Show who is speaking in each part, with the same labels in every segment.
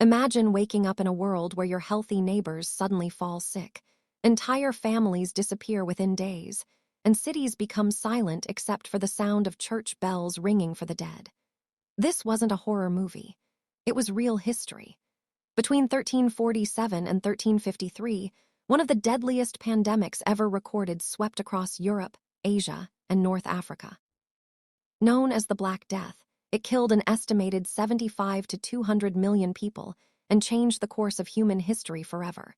Speaker 1: Imagine waking up in a world where your healthy neighbors suddenly fall sick. Entire families disappear within days, and cities become silent except for the sound of church bells ringing for the dead. This wasn't a horror movie. It was real history. Between 1347 and 1353, one of the deadliest pandemics ever recorded swept across Europe, Asia, and North Africa. Known as the Black Death, it killed an estimated 75 to 200 million people and changed the course of human history forever.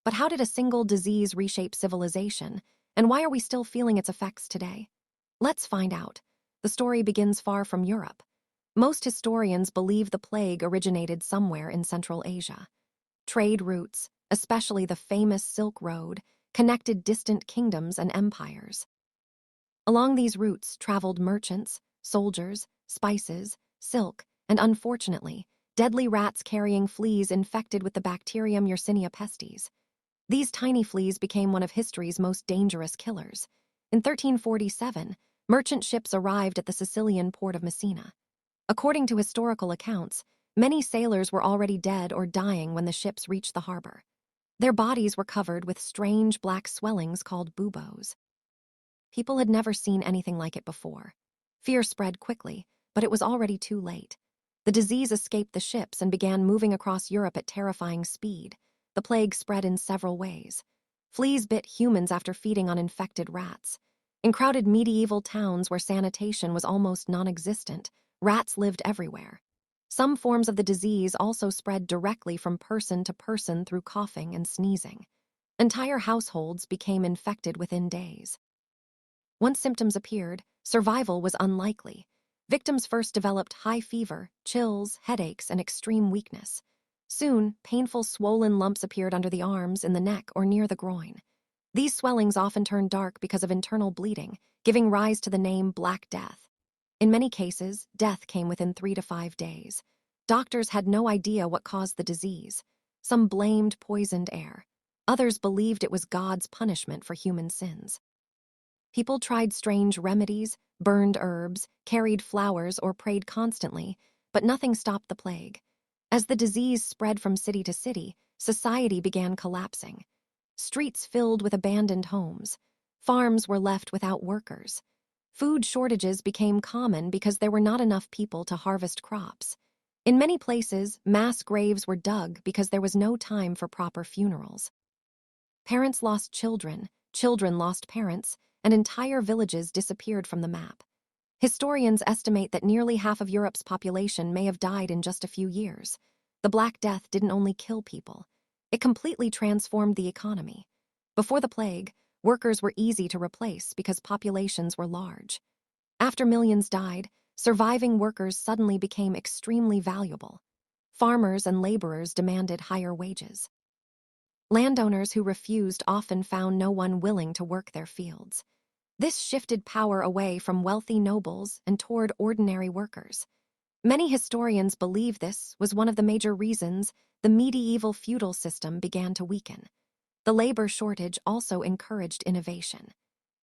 Speaker 1: But how did a single disease reshape civilization, and why are we still feeling its effects today? Let's find out. The story begins far from Europe. Most historians believe the plague originated somewhere in Central Asia. Trade routes, especially the famous Silk Road, connected distant kingdoms and empires. Along these routes traveled merchants, soldiers, spices, silk, and unfortunately, deadly rats carrying fleas infected with the bacterium Yersinia pestis. These tiny fleas became one of history's most dangerous killers. In 1347, merchant ships arrived at the Sicilian port of Messina. According to historical accounts, many sailors were already dead or dying when the ships reached the harbor. Their bodies were covered with strange black swellings called buboes. People had never seen anything like it before. Fear spread quickly, but it was already too late. The disease escaped the ships and began moving across Europe at terrifying speed. The plague spread in several ways. Fleas bit humans after feeding on infected rats. In crowded medieval towns where sanitation was almost non-existent, rats lived everywhere. Some forms of the disease also spread directly from person to person through coughing and sneezing. Entire households became infected within days. Once symptoms appeared, survival was unlikely. Victims first developed high fever, chills, headaches, and extreme weakness. Soon, painful swollen lumps appeared under the arms, in the neck, or near the groin. These swellings often turned dark because of internal bleeding, giving rise to the name Black Death. In many cases, death came within 3 to 5 days. Doctors had no idea what caused the disease. Some blamed poisoned air. Others believed it was God's punishment for human sins. People tried strange remedies, burned herbs, carried flowers, or prayed constantly, but nothing stopped the plague. As the disease spread from city to city, society began collapsing. Streets filled with abandoned homes. Farms were left without workers. Food shortages became common because there were not enough people to harvest crops. In many places, mass graves were dug because there was no time for proper funerals. Parents lost children, children lost parents, and entire villages disappeared from the map. Historians estimate that nearly half of Europe's population may have died in just a few years. The Black Death didn't only kill people, it completely transformed the economy. Before the plague, workers were easy to replace because populations were large. After millions died, surviving workers suddenly became extremely valuable. Farmers and laborers demanded higher wages. Landowners who refused often found no one willing to work their fields. This shifted power away from wealthy nobles and toward ordinary workers. Many historians believe this was one of the major reasons the medieval feudal system began to weaken. The labor shortage also encouraged innovation.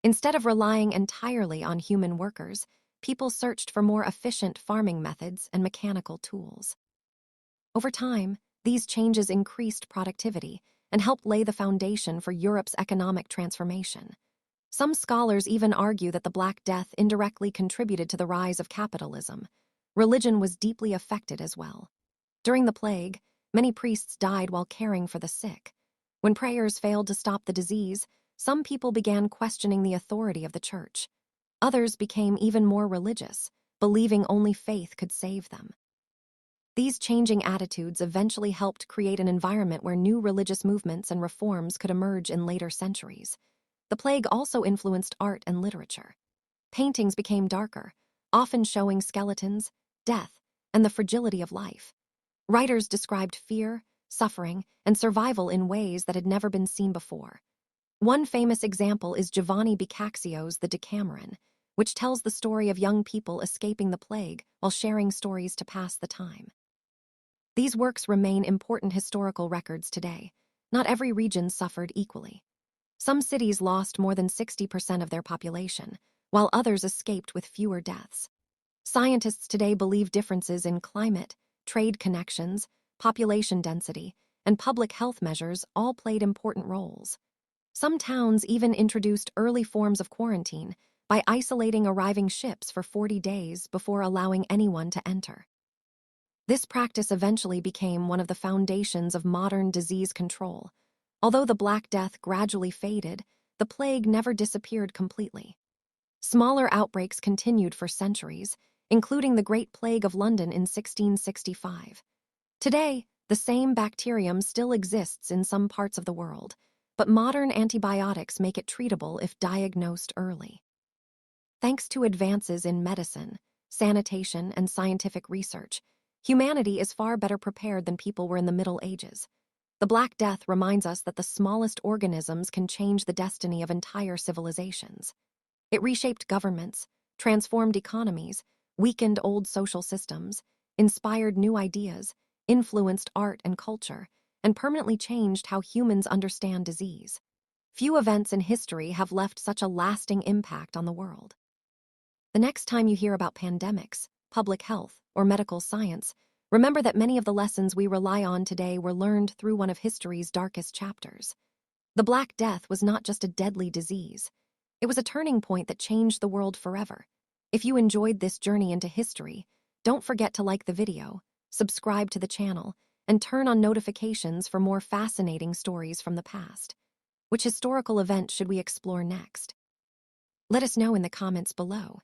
Speaker 1: Instead of relying entirely on human workers, people searched for more efficient farming methods and mechanical tools. Over time, these changes increased productivity and helped lay the foundation for Europe's economic transformation. Some scholars even argue that the Black Death indirectly contributed to the rise of capitalism. Religion was deeply affected as well. During the plague, many priests died while caring for the sick. When prayers failed to stop the disease, some people began questioning the authority of the church. Others became even more religious, believing only faith could save them. These changing attitudes eventually helped create an environment where new religious movements and reforms could emerge in later centuries. The plague also influenced art and literature. Paintings became darker, often showing skeletons, death, and the fragility of life. Writers described fear, suffering, and survival in ways that had never been seen before. One famous example is Giovanni Boccaccio's The Decameron, which tells the story of young people escaping the plague while sharing stories to pass the time. These works remain important historical records today. Not every region suffered equally. Some cities lost more than 60% of their population, while others escaped with fewer deaths. Scientists today believe differences in climate, trade connections, population density, and public health measures all played important roles. Some towns even introduced early forms of quarantine by isolating arriving ships for 40 days before allowing anyone to enter. This practice eventually became one of the foundations of modern disease control. Although the Black Death gradually faded, the plague never disappeared completely. Smaller outbreaks continued for centuries, including the Great Plague of London in 1665. Today, the same bacterium still exists in some parts of the world, but modern antibiotics make it treatable if diagnosed early. Thanks to advances in medicine, sanitation, and scientific research, humanity is far better prepared than people were in the Middle Ages. The Black Death reminds us that the smallest organisms can change the destiny of entire civilizations. It reshaped governments, transformed economies, weakened old social systems, inspired new ideas, influenced art and culture, and permanently changed how humans understand disease. Few events in history have left such a lasting impact on the world. The next time you hear about pandemics, public health, or medical science, remember that many of the lessons we rely on today were learned through one of history's darkest chapters. The Black Death was not just a deadly disease. It was a turning point that changed the world forever. If you enjoyed this journey into history, don't forget to like the video, subscribe to the channel, and turn on notifications for more fascinating stories from the past. Which historical event should we explore next? Let us know in the comments below.